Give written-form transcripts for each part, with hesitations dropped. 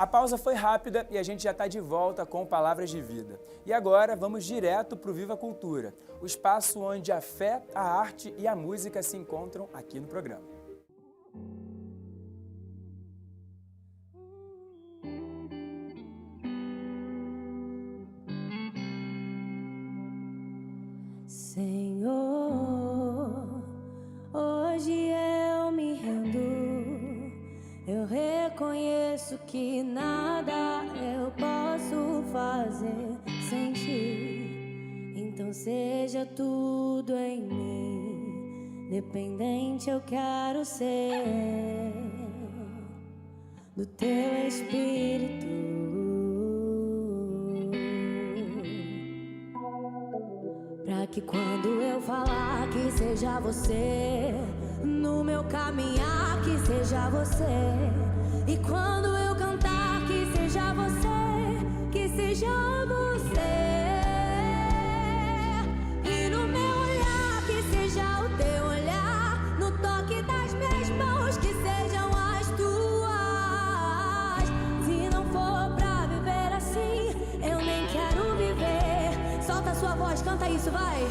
A pausa foi rápida e a gente já está de volta com Palavras de Vida. E agora vamos direto para o Viva Cultura, o espaço onde a fé, a arte e a música se encontram aqui no programa. Senhor, hoje eu me rendo, eu reconheço que nada eu posso fazer sem ti. Então seja tudo em mim, dependente eu quero ser do teu Espírito. Pra que quando eu falar que seja você, no meu caminhar que seja você, e quando eu cantar que seja você, que seja você, e no meu olhar que seja o teu olhar, no toque das minhas mãos que sejam as tuas. Se não for pra viver assim, eu nem quero viver. Solta a sua voz, canta isso, vai.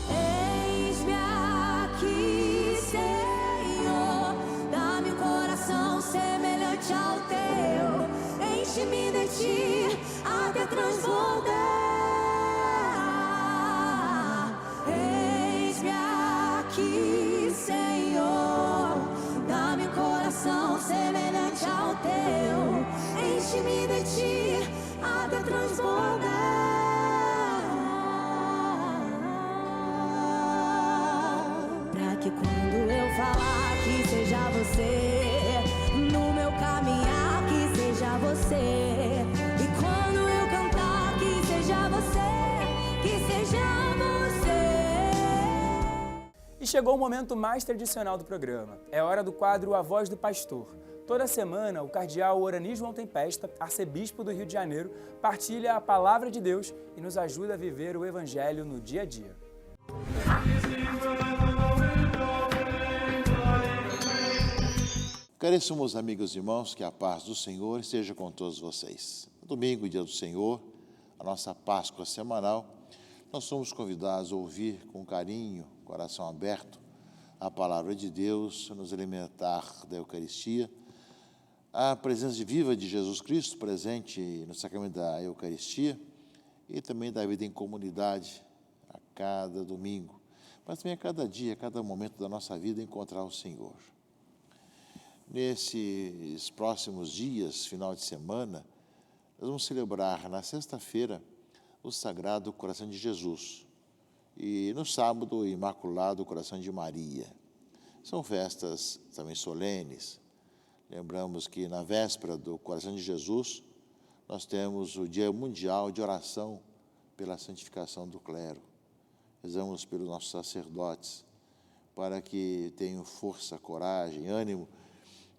Eis-me aqui, Senhor, dá-me um coração semelhante ao teu, enche-me de ti até transbordar. Eis-me aqui, Senhor, dá-me um coração semelhante ao teu, enche-me de ti até transbordar. Que quando eu falar que seja você, no meu caminhar que seja você, e quando eu cantar que seja você, que seja você. E chegou o momento mais tradicional do programa. É hora do quadro A Voz do Pastor. Toda semana, o cardeal Orani João Tempesta, arcebispo do Rio de Janeiro, partilha a palavra de Deus e nos ajuda a viver o Evangelho no dia a dia. Caríssimos amigos e irmãos, que a paz do Senhor esteja com todos vocês. Domingo, dia do Senhor, a nossa Páscoa semanal, nós somos convidados a ouvir com carinho, coração aberto, a palavra de Deus, nos alimentar da Eucaristia, a presença viva de Jesus Cristo presente no sacramento da Eucaristia e também da vida em comunidade a cada domingo, mas também a cada dia, a cada momento da nossa vida encontrar o Senhor. Nesses próximos dias, final de semana, nós vamos celebrar na sexta-feira o Sagrado Coração de Jesus e no sábado o Imaculado Coração de Maria. São festas também solenes. Lembramos que na véspera do Coração de Jesus nós temos o Dia Mundial de Oração pela Santificação do Clero. Rezamos pelos nossos sacerdotes para que tenham força, coragem, ânimo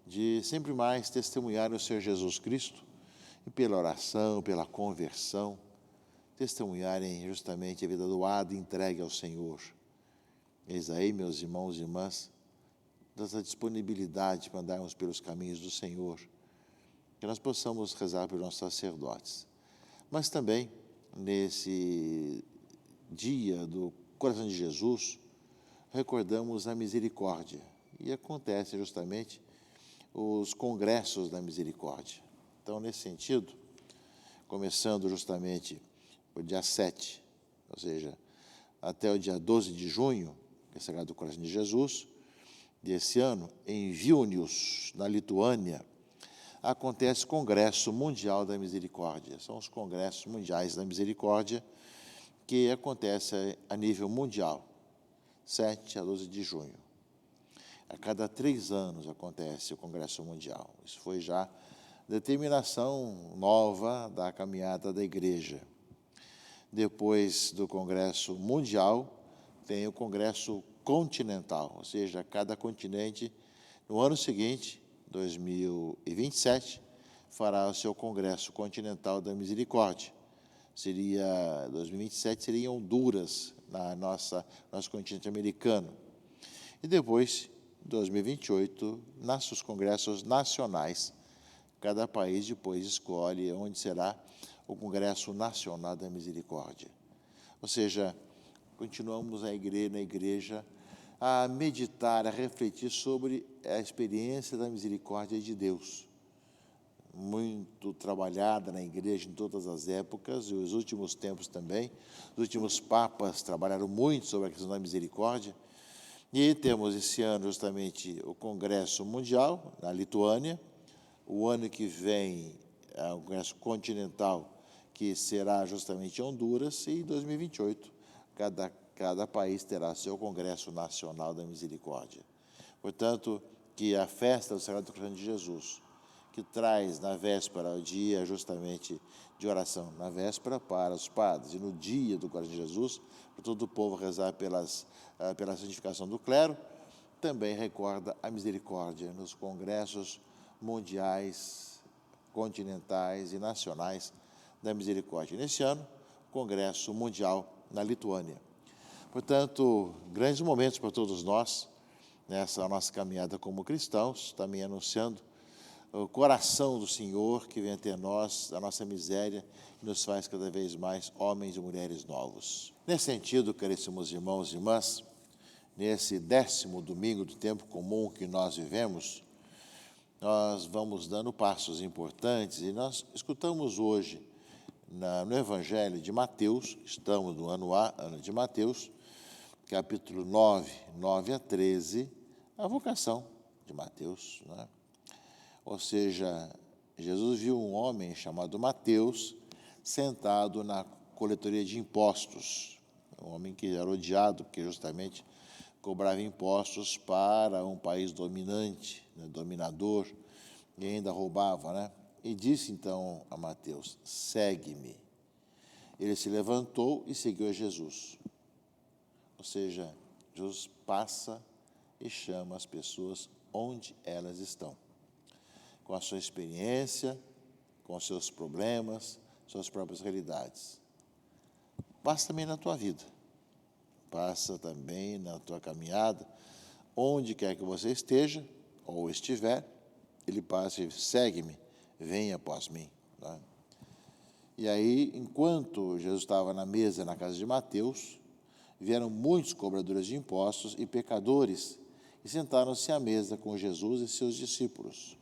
de sempre mais testemunhar o Senhor Jesus Cristo e pela oração, pela conversão, testemunharem justamente a vida doada e entregue ao Senhor. Eis aí, meus irmãos e irmãs, dessa disponibilidade para andarmos pelos caminhos do Senhor, que nós possamos rezar pelos nossos sacerdotes. Mas também, nesse dia do Coração de Jesus, recordamos a misericórdia. E acontece justamente os congressos da misericórdia. Então, nesse sentido, começando justamente o dia 7, ou seja, até o dia 12 de junho, que é Sagrado Coração de Jesus, desse ano, em Vilnius, na Lituânia, acontece o Congresso Mundial da Misericórdia. São os Congressos Mundiais da Misericórdia que acontecem a nível mundial, 7 a 12 de junho. A cada 3 anos acontece o Congresso Mundial. Isso foi já determinação nova da caminhada da Igreja. Depois do Congresso Mundial, tem o Congresso Continental, ou seja, cada continente, no ano seguinte, 2027, fará o seu Congresso Continental da Misericórdia. 2027 seria em Honduras, nosso continente americano. E depois, 2028, nascem os congressos nacionais, Cada país depois escolhe onde será o Congresso Nacional da Misericórdia. Ou seja, continuamos na igreja a meditar, a refletir sobre a experiência da misericórdia de Deus. Muito trabalhada na igreja em todas as épocas, e os últimos tempos também. Os últimos papas trabalharam muito sobre a questão da misericórdia. E temos esse ano justamente o Congresso Mundial, na Lituânia. O ano que vem, o Congresso Continental, que será justamente em Honduras, e em 2028, cada país terá seu Congresso Nacional da Misericórdia. Portanto, que a festa do Sagrado Coração de Jesus, que traz na véspera o dia justamente de oração, na véspera para os padres, e no dia do Coração de Jesus, para todo o povo rezar pela santificação do clero, também recorda a misericórdia nos congressos mundiais, continentais e nacionais da misericórdia. Neste ano, Congresso Mundial na Lituânia. Portanto, grandes momentos para todos nós, nessa nossa caminhada como cristãos, também anunciando o coração do Senhor que vem até nós, a nossa miséria, e nos faz cada vez mais homens e mulheres novos. Nesse sentido, caríssimos irmãos e irmãs, nesse 10º domingo do tempo comum que nós vivemos, nós vamos dando passos importantes, e nós escutamos hoje no Evangelho de Mateus, estamos no ano de Mateus, capítulo 9, 9 a 13, a vocação de Mateus, né? Ou seja, Jesus viu um homem chamado Mateus sentado na coletoria de impostos, um homem que era odiado, porque justamente cobrava impostos para um país dominante, né, dominador, e ainda roubava, né? E disse então a Mateus: segue-me. Ele se levantou e seguiu a Jesus. Ou seja, Jesus passa e chama as pessoas onde elas estão, com a sua experiência, com os seus problemas, suas próprias realidades. Passa também na tua vida, passa também na tua caminhada, onde quer que você esteja ou estiver, ele passa e segue-me, venha após mim. Né? E aí, enquanto Jesus estava na mesa na casa de Mateus, vieram muitos cobradores de impostos e pecadores e sentaram-se à mesa com Jesus e seus discípulos.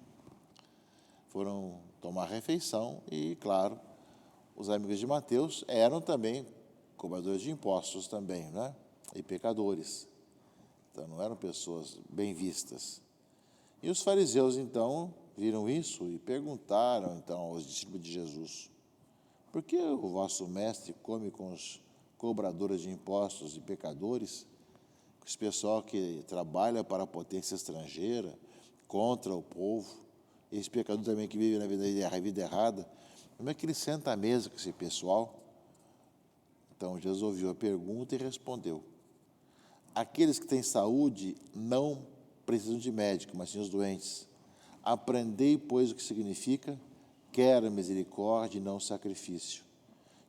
Foram tomar refeição e, claro, os amigos de Mateus eram também cobradores de impostos também, né? E pecadores. Então, não eram pessoas bem vistas. E os fariseus, então, viram isso e perguntaram, então, aos discípulos de Jesus: por que o vosso mestre come com os cobradores de impostos e pecadores, com esse pessoal que trabalha para a potência estrangeira, contra o povo? Esse pecador também que vive na vida errada, como é que ele senta à mesa com esse pessoal? Então, Jesus ouviu a pergunta e respondeu: aqueles que têm saúde não precisam de médico, mas sim os doentes. Aprendei, pois, o que significa: quero misericórdia e não sacrifício.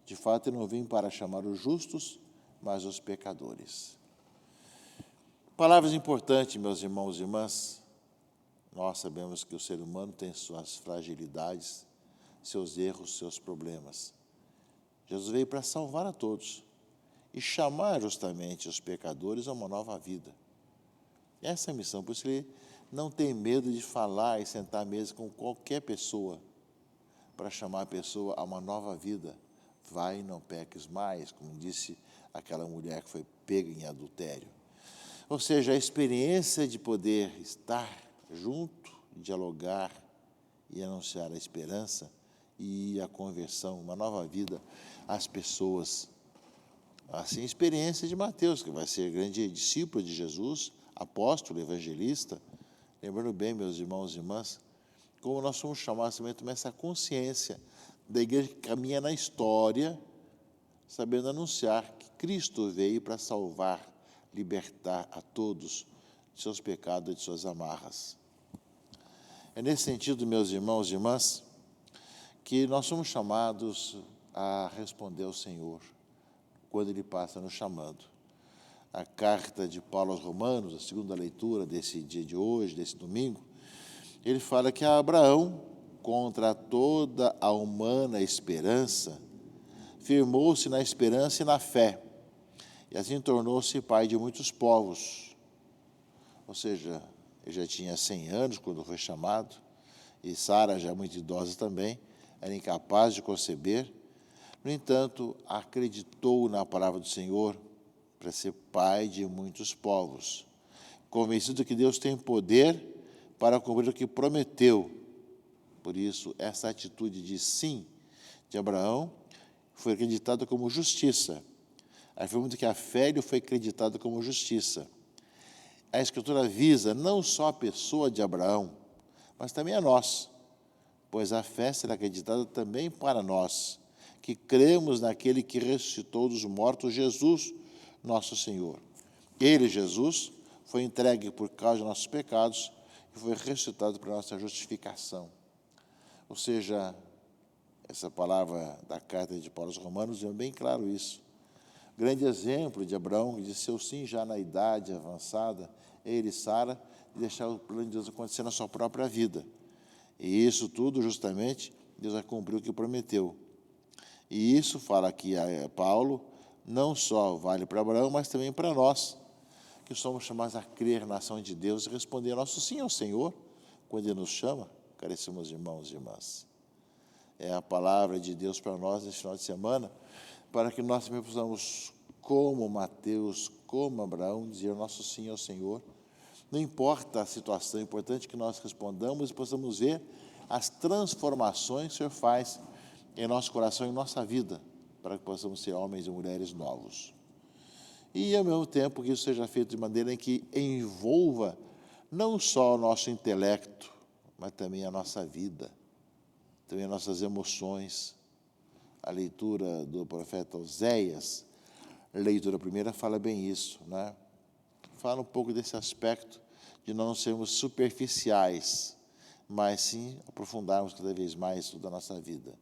De fato, eu não vim para chamar os justos, mas os pecadores. Palavras importantes, meus irmãos e irmãs. Nós sabemos que o ser humano tem suas fragilidades, seus erros, seus problemas. Jesus veio para salvar a todos e chamar justamente os pecadores a uma nova vida. Essa é a missão, por isso ele não tem medo de falar e sentar à mesa com qualquer pessoa, para chamar a pessoa a uma nova vida. Vai e não peques mais, como disse aquela mulher que foi pega em adultério. Ou seja, a experiência de poder estar junto, dialogar e anunciar a esperança e a conversão, uma nova vida às pessoas. Assim, a experiência de Mateus, que vai ser grande discípulo de Jesus, apóstolo, evangelista. Lembrando bem, meus irmãos e irmãs, como nós somos chamados também a tomar essa consciência da igreja que caminha na história, sabendo anunciar que Cristo veio para salvar, libertar a todos de seus pecados e de suas amarras. É nesse sentido, meus irmãos e irmãs, que nós somos chamados a responder ao Senhor quando Ele passa nos chamando. A carta de Paulo aos Romanos, a segunda leitura desse dia de hoje, desse domingo, ele fala que Abraão contra toda a humana esperança, firmou-se na esperança e na fé, e assim tornou-se pai de muitos povos. Ou seja, ele já tinha 100 anos quando foi chamado, e Sara, já muito idosa também, era incapaz de conceber. No entanto, acreditou na palavra do Senhor para ser pai de muitos povos, convencido que Deus tem poder para cumprir o que prometeu. Por isso, essa atitude de sim de Abraão foi acreditada como justiça. Afirmando que a fé lhe foi acreditada como justiça. A Escritura visa não só a pessoa de Abraão, mas também a nós, pois a fé será acreditada também para nós, que cremos naquele que ressuscitou dos mortos, Jesus, nosso Senhor. Ele, Jesus, foi entregue por causa dos nossos pecados e foi ressuscitado para nossa justificação. Ou seja, essa palavra da carta de Paulo aos Romanos é bem claro isso. Grande exemplo de Abraão, que disse seu sim já na idade avançada, ele e Sara, de deixar o plano de Deus acontecer na sua própria vida. E isso tudo, justamente, Deus vai cumprir o que prometeu. E isso, fala aqui a Paulo, não só vale para Abraão, mas também para nós, que somos chamados a crer na ação de Deus e responder nosso sim ao Senhor, quando Ele nos chama, caríssimos irmãos e irmãs. É a palavra de Deus para nós nesse final de semana, para que nós também possamos, como Mateus, como Abraão, dizer nosso sim ao Senhor. Não importa a situação, é importante que nós respondamos e possamos ver as transformações que o Senhor faz em nosso coração e em nossa vida, para que possamos ser homens e mulheres novos. E, ao mesmo tempo, que isso seja feito de maneira em que envolva não só o nosso intelecto, mas também a nossa vida, também as nossas emoções. A leitura do profeta Oséias, a leitura primeira, fala bem isso, né? Fala um pouco desse aspecto de não sermos superficiais, mas sim aprofundarmos cada vez mais toda a nossa vida.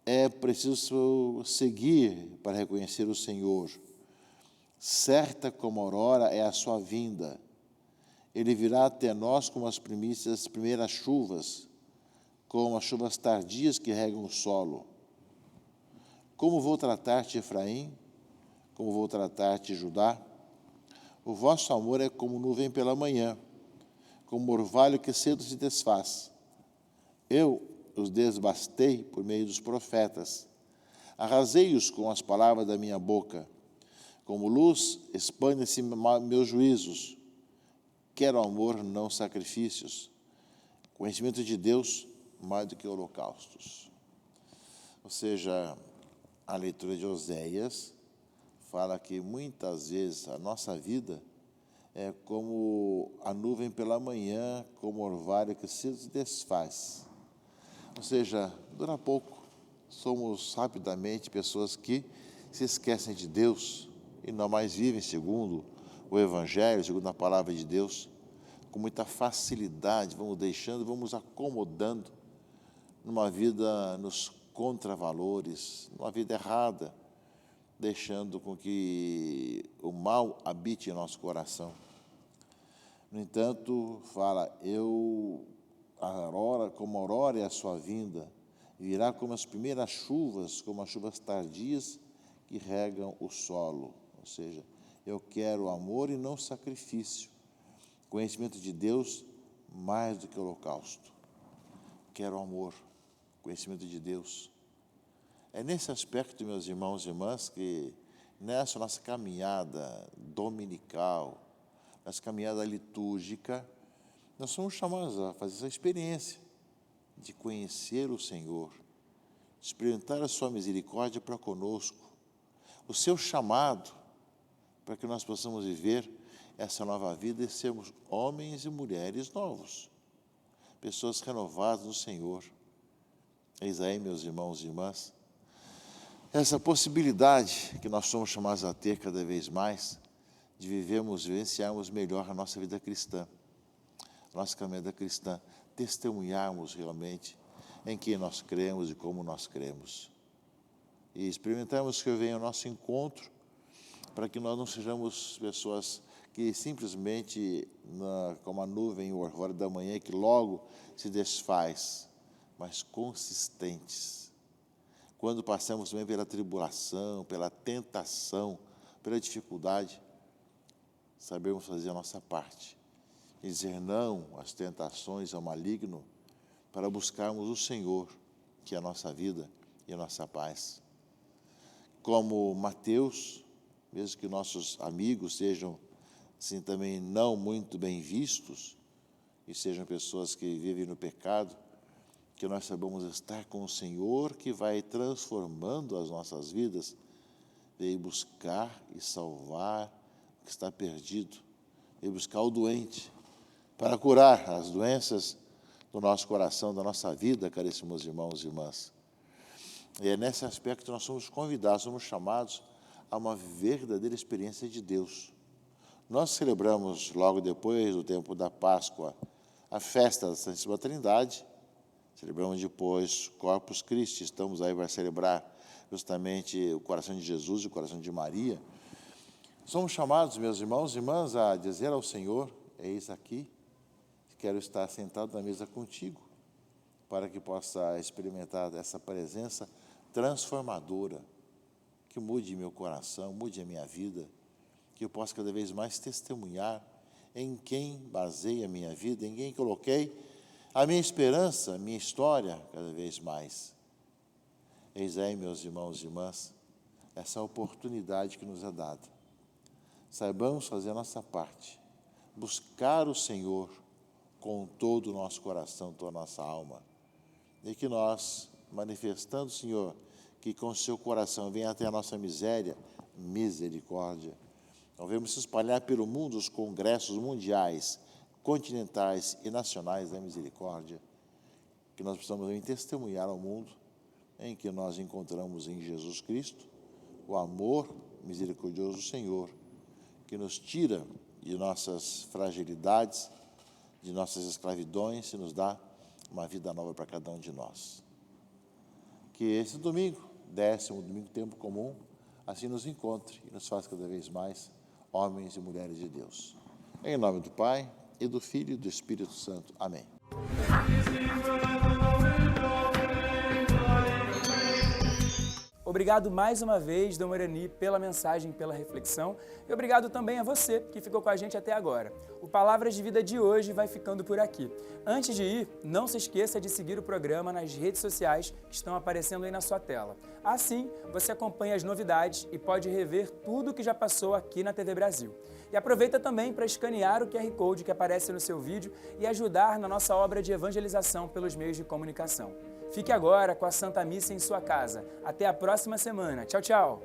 É preciso seguir para reconhecer o Senhor. Certa como a aurora é a sua vinda. Ele virá até nós como as primícias, as primeiras chuvas, como as chuvas tardias que regam o solo. Como vou tratar-te, Efraim? Como vou tratar-te, Judá? O vosso amor é como nuvem pela manhã, como orvalho que cedo se desfaz. Eu os desbastei por meio dos profetas, arrasei-os com as palavras da minha boca. Como luz, expandem-se meus juízos. Quero amor, não sacrifícios. Conhecimento de Deus, mais do que holocaustos. Ou seja, a leitura de Oséias fala que muitas vezes a nossa vida é como a nuvem pela manhã, como o orvalho que se desfaz. Ou seja, dura pouco, somos rapidamente pessoas que se esquecem de Deus e não mais vivem segundo o Evangelho, segundo a palavra de Deus, com muita facilidade, vamos deixando, vamos acomodando numa vida nos contravalores, numa vida errada, deixando com que o mal habite em nosso coração. No entanto, fala, como a aurora é a sua vinda, virá como as primeiras chuvas, como as chuvas tardias que regam o solo. Ou seja, eu quero amor e não sacrifício. Conhecimento de Deus mais do que holocausto. Quero amor, conhecimento de Deus. É nesse aspecto, meus irmãos e irmãs, que nessa nossa caminhada dominical, nessa caminhada litúrgica, nós somos chamados a fazer essa experiência de conhecer o Senhor, de experimentar a sua misericórdia para conosco, o seu chamado para que nós possamos viver essa nova vida e sermos homens e mulheres novos, pessoas renovadas no Senhor. Eis aí, meus irmãos e irmãs, essa possibilidade que nós somos chamados a ter cada vez mais de vivenciarmos melhor a nossa vida cristã, a nossa caminhada cristã, testemunharmos realmente em quem nós cremos e como nós cremos. E experimentarmos que venha ao nosso encontro para que nós não sejamos pessoas que simplesmente, como a nuvem ou a hora da manhã, que logo se desfaz, mas consistentes. Quando passamos também pela tribulação, pela tentação, pela dificuldade, sabemos fazer a nossa parte, e dizer não às tentações, ao maligno, para buscarmos o Senhor, que é a nossa vida e a nossa paz. Como Mateus, mesmo que nossos amigos sejam assim também não muito bem vistos, e sejam pessoas que vivem no pecado, que nós sabemos estar com o Senhor, que vai transformando as nossas vidas, veio buscar e salvar o que está perdido, veio buscar o doente, para curar as doenças do nosso coração, da nossa vida, caríssimos irmãos e irmãs. E é nesse aspecto que nós somos convidados, somos chamados a uma verdadeira experiência de Deus. Nós celebramos, logo depois do tempo da Páscoa, a festa da Santíssima Trindade, celebramos depois Corpus Christi, estamos aí para celebrar justamente o coração de Jesus e o coração de Maria. Somos chamados, meus irmãos e irmãs, a dizer ao Senhor: eis aqui, quero estar sentado na mesa contigo, para que possa experimentar essa presença transformadora, que mude meu coração, mude a minha vida, que eu possa cada vez mais testemunhar em quem baseei a minha vida, em quem coloquei a minha esperança, a minha história, cada vez mais. Eis aí, meus irmãos e irmãs, essa oportunidade que nos é dada. Saibamos fazer a nossa parte, buscar o Senhor com todo o nosso coração, toda a nossa alma, e que nós, manifestando, Senhor, que com o seu coração venha até a nossa misericórdia, nós vamos se espalhar pelo mundo os congressos mundiais, continentais e nacionais da misericórdia, que nós precisamos testemunhar ao mundo em que nós encontramos em Jesus Cristo o amor misericordioso do Senhor, que nos tira de nossas fragilidades, de nossas escravidões e nos dá uma vida nova para cada um de nós. Que esse domingo, 10º domingo, tempo comum, assim nos encontre e nos faça cada vez mais homens e mulheres de Deus. Em nome do Pai, e do Filho e do Espírito Santo. Amém. Obrigado mais uma vez, Dom Irani, pela mensagem, pela reflexão, e obrigado também a você que ficou com a gente até agora. O Palavras de Vida de hoje vai ficando por aqui. Antes de ir, não se esqueça de seguir o programa nas redes sociais que estão aparecendo aí na sua tela. Assim, você acompanha as novidades e pode rever tudo o que já passou aqui na TV Brasil. E aproveita também para escanear o QR Code que aparece no seu vídeo e ajudar na nossa obra de evangelização pelos meios de comunicação. Fique agora com a Santa Missa em sua casa. Até a próxima semana. Tchau, tchau!